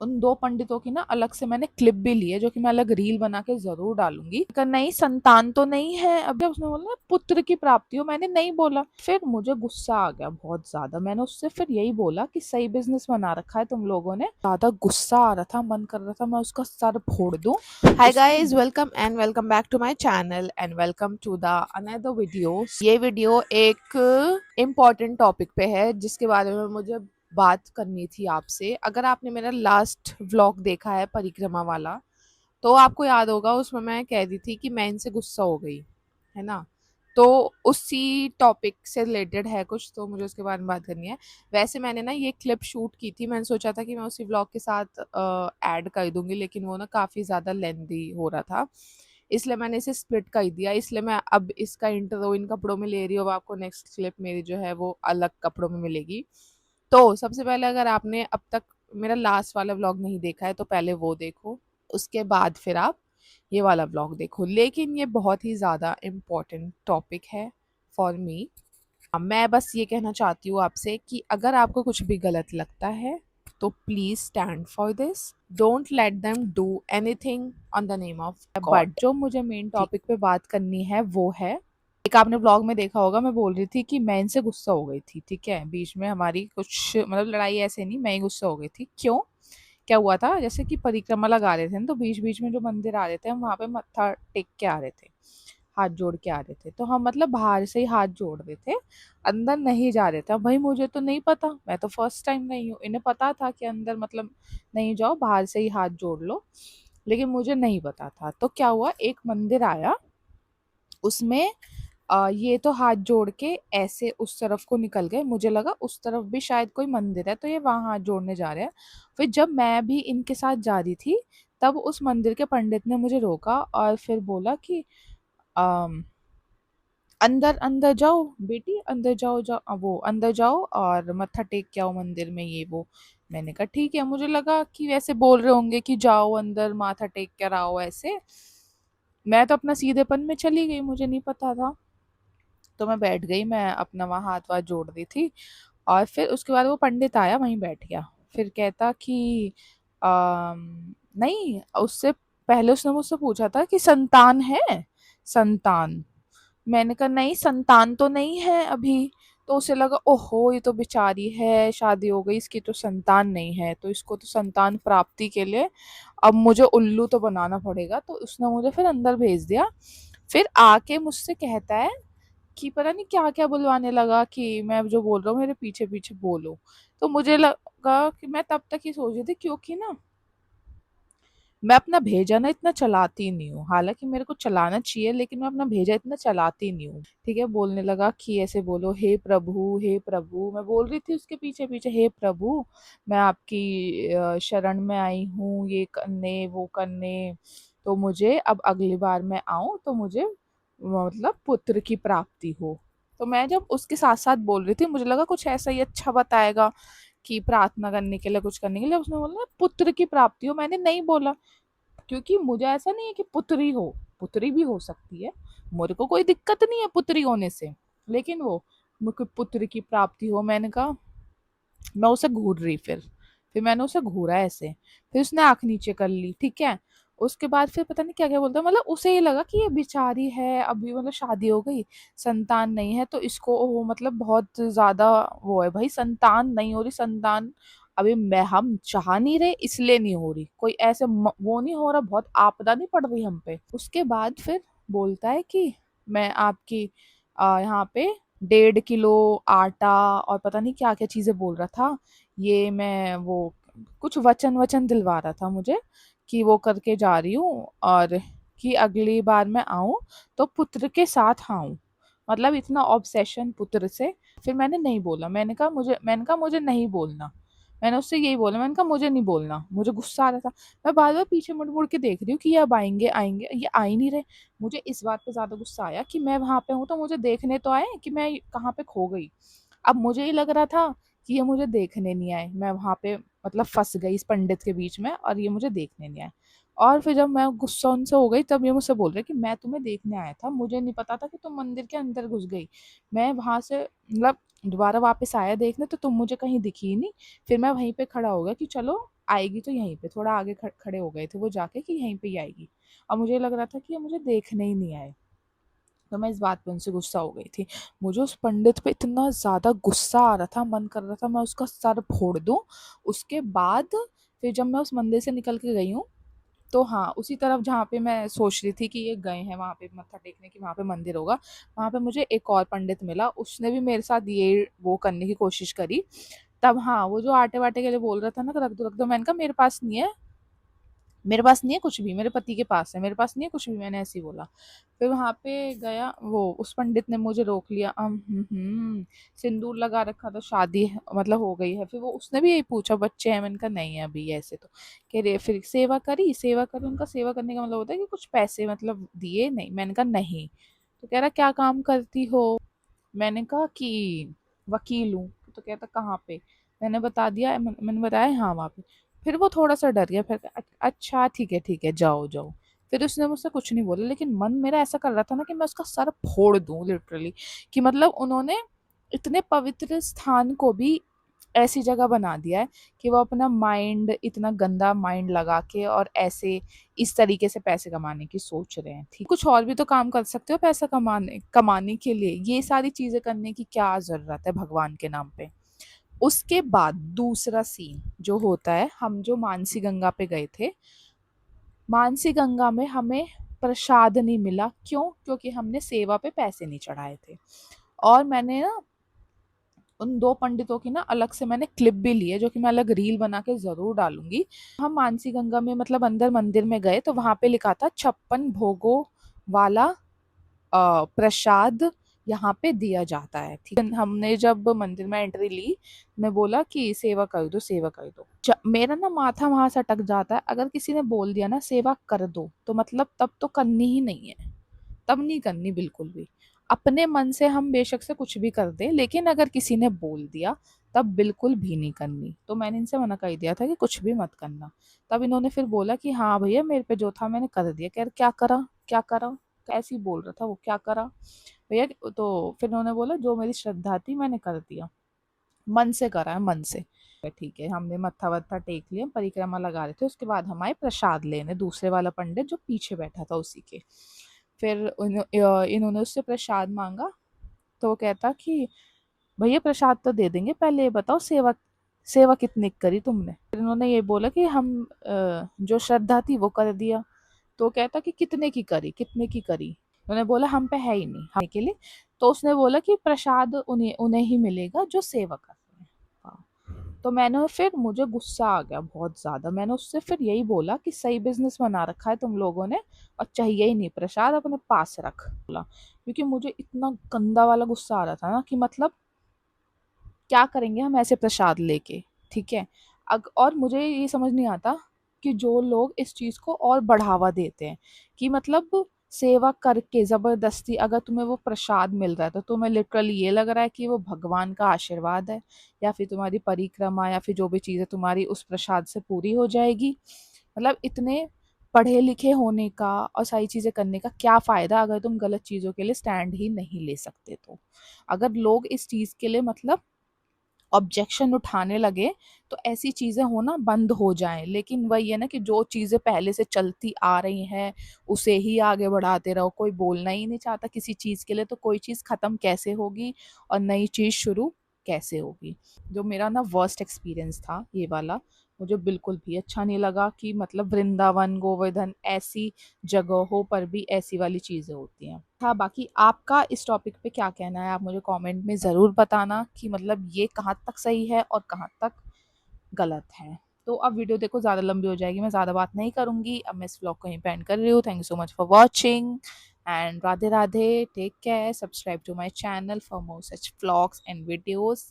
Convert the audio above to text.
उन 2 पंडितों की ना अलग से मैंने क्लिप भी ली है, जो कि मैं अलग रील बना के ज़रूर डालूँगी। कहा नहीं संतान तो नहीं है, अभी उसने बोला पुत्र की प्राप्ति हो, मैंने नहीं बोला। फिर मुझे गुस्सा आ गया बहुत ज़्यादा, मैंने उससे फिर यही बोला कि सही बिज़नेस बना रखा है तुम लोगों ने। ज़्यादा गुस्सा आ रहा था, मन कर रहा था मैं उसका सर फोड़ दूँ। Hi उसके guys, welcome and welcome back to my channel and welcome to the another videos। ये वीडियो एक इम्पॉर्टेंट टॉपिक पे है जिसके बारे में मुझे बात करनी थी आपसे। अगर आपने मेरा लास्ट व्लॉग देखा है परिक्रमा वाला, तो आपको याद होगा उसमें मैं कह रही थी कि मैं इनसे गुस्सा हो गई, है ना। तो उसी टॉपिक से रिलेटेड है कुछ, तो मुझे उसके बारे में बात करनी है। वैसे मैंने ना ये क्लिप शूट की थी, मैंने सोचा था कि मैं उसी व्लॉग के साथ ऐड कर दूंगी, लेकिन वो ना काफ़ी ज़्यादा लेंदी हो रहा था, इसलिए मैंने इसे स्प्लिट कर दिया। इसलिए मैं अब इसका इंट्रो इन कपड़ों में ले रही हूँ, अब आपको नेक्स्ट क्लिप मेरी जो है वो अलग कपड़ों में मिलेगी। तो सबसे पहले अगर आपने अब तक मेरा लास्ट वाला व्लॉग नहीं देखा है तो पहले वो देखो, उसके बाद फिर आप ये वाला व्लॉग देखो। लेकिन ये बहुत ही ज़्यादा इम्पोर्टेंट टॉपिक है फॉर मी। मैं बस ये कहना चाहती हूँ आपसे कि अगर आपको कुछ भी गलत लगता है तो please stand for this, don't let them do anything on the name of but God. जो मुझे मेन ठीक। टॉपिक पे बात करनी है वो है, एक आपने ब्लॉग में देखा होगा मैं बोल रही थी कि मैं इनसे गुस्सा हो गई थी, ठीक है। बीच में हमारी कुछ मतलब लड़ाई ऐसे नहीं, मैं ही गुस्सा हो गई थी। क्यों, क्या हुआ था, जैसे कि परिक्रमा लगा रहे थे ना, तो बीच बीच में जो मंदिर आ रहे थे हम वहाँ पे मत्था टेक के आ रहे थे, हाथ जोड़ के आ रहे थे। तो हम मतलब बाहर से ही हाथ जोड़ रहे थे, अंदर नहीं जा रहे थे। अब भाई मुझे तो नहीं पता, मैं तो फर्स्ट टाइम नहीं हूँ, इन्हें पता था कि अंदर मतलब नहीं जाओ, बाहर से ही हाथ जोड़ लो, लेकिन मुझे नहीं पता था। तो क्या हुआ, एक मंदिर आया, उसमें ये तो हाथ जोड़ के ऐसे उस तरफ को निकल गए, मुझे लगा उस तरफ भी शायद कोई मंदिर है तो ये वहाँ हाथ जोड़ने जा रहे हैं। फिर जब मैं भी इनके साथ जा रही थी, तब उस मंदिर के पंडित ने मुझे रोका और फिर बोला कि अम, अंदर अंदर जाओ बेटी, अंदर जाओ, वो अंदर जाओ और मत्था टेक के आओ मंदिर में, ये वो। मैंने कहा ठीक है, मुझे लगा कि वैसे बोल रहे होंगे कि जाओ अंदर माथा टेक कर आओ ऐसे। मैं तो अपना सीधेपन में चली गई, मुझे नहीं पता था। तो मैं बैठ गई, मैं अपना वहाँ हाथ वाथ जोड़ रही थी, और फिर उसके बाद वो पंडित आया वहीं बैठ गया। फिर कहता कि नहीं, उससे पहले उसने मुझसे पूछा था कि संतान है, संतान। मैंने कहा नहीं संतान तो नहीं है अभी। तो उसे लगा ओहो ये तो बेचारी है, शादी हो गई, इसकी तो संतान नहीं है, तो इसको तो संतान प्राप्ति के लिए अब मुझे उल्लू तो बनाना पड़ेगा। तो उसने मुझे फिर अंदर भेज दिया। फिर आके मुझसे कहता है कि पता नहीं क्या क्या बुलवाने लगा कि मैं जो बोल रहा हूँ मेरे पीछे पीछे बोलो। तो मुझे लगा कि मैं तब तक ही सोच रही थी, क्योंकि ना मैं अपना भेजा ना इतना चलाती नहीं हूँ, हालांकि मेरे को चलाना चाहिए, लेकिन मैं अपना भेजा इतना चलाती नहीं हूँ। ठीक है, बोलने लगा कि ऐसे बोलो हे प्रभु हे प्रभु। मैं बोल रही थी उसके पीछे पीछे हे प्रभु, मैं आपकी शरण में आई हूँ ये करने वो करने, तो मुझे अब अगली बार मैं आऊँ तो मुझे मतलब पुत्र की प्राप्ति हो। तो मैं जब उसके साथ साथ बोल रही थी, मुझे लगा कुछ ऐसा ही अच्छा बताएगा कि प्रार्थना करने के लिए, कुछ करने के लिए। उसने बोला पुत्र की प्राप्ति हो, मैंने नहीं बोला, क्योंकि मुझे ऐसा नहीं है कि पुत्री हो, पुत्री भी हो सकती है, मेरे को कोई दिक्कत नहीं है पुत्री होने से, लेकिन वो मुझे पुत्र की प्राप्ति हो। मैंने कहा, मैं उसे घूर रही, फिर मैंने उसे घूरा ऐसे, फिर उसने आंख नीचे कर ली, ठीक है। उसके बाद फिर पता नहीं क्या क्या बोलता, मतलब उसे ये लगा कि ये बेचारी है अभी, मतलब शादी हो गई, संतान नहीं है, तो इसको वो मतलब बहुत ज्यादा वो है। भाई संतान नहीं हो रही, संतान अभी मैं हम चाह नहीं रहे इसलिए नहीं हो रही, कोई ऐसे वो नहीं हो रहा, बहुत आपदा नहीं पड़ रही हम पे। उसके बाद फिर बोलता है कि मैं आपकी यहाँ पे 1.5 किलो आटा और पता नहीं क्या क्या चीजें बोल रहा था, ये मैं वो कुछ वचन वचन दिलवा रहा था मुझे कि वो करके जा रही हूँ, और कि अगली बार मैं आऊँ तो पुत्र के साथ आऊँ, मतलब इतना ऑब्सेशन पुत्र से। फिर मैंने नहीं बोला, मैंने कहा मुझे नहीं बोलना, मैंने उससे यही बोला, मैंने कहा मुझे नहीं बोलना, मुझे गुस्सा आ रहा था। मैं बार बार पीछे मुड़ मुड़ के देख रही हूँ कि ये अब आएंगे आएंगे, ये आ ही नहीं रहे। मुझे इस बात पे ज्यादा गुस्सा आया कि मैं वहां पे हूँ तो मुझे देखने तो आए कि मैं कहाँ पे खो गई। अब मुझे ही लग रहा था कि ये मुझे देखने नहीं आए, मैं वहां पे मतलब फंस गई इस पंडित के बीच में और ये मुझे देखने नहीं आए। और फिर जब मैं गुस्सा उनसे हो गई, तब ये मुझसे बोल रहे कि मैं तुम्हें देखने आया था, मुझे नहीं पता था कि तुम मंदिर के अंदर घुस गई। मैं वहां से मतलब दोबारा वापस आया देखने तो तुम मुझे कहीं दिखी ही नहीं। फिर मैं वहीं पे खड़ा हो गया कि चलो आएगी तो यहीं पे, थोड़ा आगे खड़े हो गए थे वो जाके कि यहीं पे ही आएगी। अब मुझे लग रहा था कि ये मुझे देखने ही नहीं आए, तो मैं इस बात पे उनसे गुस्सा हो गई थी। मुझे उस पंडित पे इतना ज़्यादा गुस्सा आ रहा था, मन कर रहा था मैं उसका सर फोड़ दूँ। उसके बाद फिर जब मैं उस मंदिर से निकल के गई हूँ, तो हाँ, उसी तरफ जहाँ पे मैं सोच रही थी कि ये गए हैं वहाँ पे मत्था टेकने की, वहाँ पे मंदिर होगा, वहाँ पे मुझे एक और पंडित मिला, उसने भी मेरे साथ ये वो करने की कोशिश करी। तब हाँ, वो जो आटे-वाटे के लिए बोल रहा था ना कि रख दो, मैंने कहा मेरे पास नहीं है, मेरे पास नहीं है कुछ भी, मेरे पति के पास है, मेरे पास नहीं है कुछ भी, मैंने ऐसे ही बोला। फिर वहाँ पे गया वो, उस पंडित ने मुझे रोक लिया। सिंदूर लगा रखा था, शादी मतलब हो गई है। फिर वो उसने भी यही पूछा बच्चे हैं, मैंने कहा नहीं है अभी ऐसे तो। कह रहे फिर सेवा करी, उनका सेवा करने का मतलब होता है कि कुछ पैसे मतलब दिए नहीं, मैंने कहा नहीं। तो कह रहा क्या काम करती हो, मैंने कहा कि वकील हूँ। तो कहता कहाँ पे, मैंने बता दिया, मैंने बताया हाँ वहाँ पे। फिर वो थोड़ा-सा डर गया, फिर अच्छा ठीक है, जाओ, जाओ। फिर उसने मुझसे कुछ नहीं बोला, लेकिन मन मेरा ऐसा कर रहा था ना कि मैं उसका सर फोड़ दूँ लिटरली, कि मतलब उन्होंने इतने पवित्र स्थान को भी ऐसी जगह बना दिया है कि वो अपना माइंड, इतना गंदा माइंड लगा के और ऐसे इस तरीके से पैसे कमाने की सोच रहे हैं। ठीक, कुछ और भी तो काम कर सकते हो पैसा कमाने कमाने के लिए, ये सारी चीज़ें करने की क्या ज़रूरत है भगवान के नाम पे। उसके बाद दूसरा सीन जो होता है, हम जो मानसी गंगा पे गए थे, मानसी गंगा में हमें प्रसाद नहीं मिला। क्यों? क्योंकि हमने सेवा पे पैसे नहीं चढ़ाए थे। और मैंने ना उन 2 पंडितों की ना अलग से मैंने क्लिप भी ली है, जो कि मैं अलग रील बना के ज़रूर डालूँगी। हम मानसी गंगा में मतलब अंदर मंदिर में गए, तो वहाँ पे लिखा था 56 भोगों वाला प्रसाद यहाँ पे दिया जाता है। ठीक है, हमने जब मंदिर में एंट्री ली, मैं बोला कि सेवा कर दो, सेवा कर दो। मेरा ना माथा वहां से अटक जाता है, अगर किसी ने बोल दिया ना सेवा कर दो, तो मतलब तब तो करनी ही नहीं है, तब नहीं करनी बिल्कुल भी। अपने मन से हम बेशक से कुछ भी कर दें, लेकिन अगर किसी ने बोल दिया तब बिल्कुल भी नहीं करनी। तो मैंने इनसे मना कर दिया था कि कुछ भी मत करना। तब इन्होंने फिर बोला कि हाँ भैया मेरे पे जो था मैंने कर दिया। कह रहे क्या करा, क्या करा, ऐसे ही बोल रहा था वो, क्या करा भैया। तो फिर उन्होंने बोला जो मेरी श्रद्धा थी मैंने कर दिया, मन से करा है, मन से। ठीक है, हमने मत्था वत्था टेक लिया, परिक्रमा लगा रहे थे, उसके बाद हम आए प्रसाद लेने, दूसरे वाला पंडित जो पीछे बैठा था उसी के। फिर इन्होंने उससे प्रसाद मांगा, तो वो कहता कि भैया प्रसाद तो दे देंगे, पहले ये बताओ सेवा सेवा कितनी करी तुमने। फिर इन्होंने ये बोला कि हम जो श्रद्धा थी वो कर दिया। तो कहता कि कितने की करी, कितने की करी। उन्होंने बोला हम पे है ही नहीं खाने के लिए। तो उसने बोला कि प्रसाद उन्हें उन्हें ही मिलेगा जो सेवा कर रहे हैं। हाँ। तो मैंने फिर, मुझे गुस्सा आ गया बहुत ज़्यादा, मैंने उससे फिर यही बोला कि सही बिजनेस बना रखा है तुम लोगों ने, और चाहिए ही नहीं प्रसाद, अपने पास रख बोला। क्योंकि मुझे इतना गंदा वाला गुस्सा आ रहा था ना कि मतलब क्या करेंगे हम ऐसे प्रसाद लेके, ठीक है। और मुझे ये समझ नहीं आता कि जो लोग इस चीज़ को और बढ़ावा देते हैं कि मतलब सेवा करके ज़बरदस्ती अगर तुम्हें वो प्रसाद मिल रहा है, तो तुम्हें लिटरली ये लग रहा है कि वो भगवान का आशीर्वाद है, या फिर तुम्हारी परिक्रमा या फिर जो भी चीज़ है तुम्हारी उस प्रसाद से पूरी हो जाएगी। मतलब इतने पढ़े लिखे होने का और सारी चीज़ें करने का क्या फ़ायदा अगर तुम गलत चीज़ों के लिए स्टैंड ही नहीं ले सकते तो। अगर लोग इस चीज़ के लिए मतलब ऑब्जेक्शन उठाने लगे, तो ऐसी चीज़ें होना बंद हो जाएँ। लेकिन वही है ना कि जो चीज़ें पहले से चलती आ रही हैं, उसे ही आगे बढ़ाते रहो। कोई बोलना ही नहीं चाहता किसी चीज़ के लिए, तो कोई चीज़ ख़त्म कैसे होगी और नई चीज़ शुरू कैसे होगी। जो मेरा ना वर्स्ट एक्सपीरियंस था ये वाला, मुझे बिल्कुल भी अच्छा नहीं लगा कि मतलब वृंदावन, गोवर्धन ऐसी जगहों पर भी ऐसी वाली चीज़ें होती हैं। हाँ, बाकी आपका इस टॉपिक पे क्या कहना है, आप मुझे कमेंट में ज़रूर बताना कि मतलब ये कहाँ तक सही है और कहाँ तक गलत है। तो अब वीडियो देखो ज़्यादा लंबी हो जाएगी, मैं ज़्यादा बात नहीं करूँगी। अब मैं इस व्लॉग को यहीं पे एंड कर रही हूँ। Thank you so much for watching and Radhe Radhe, take care, subscribe to my channel for more such vlogs and videos.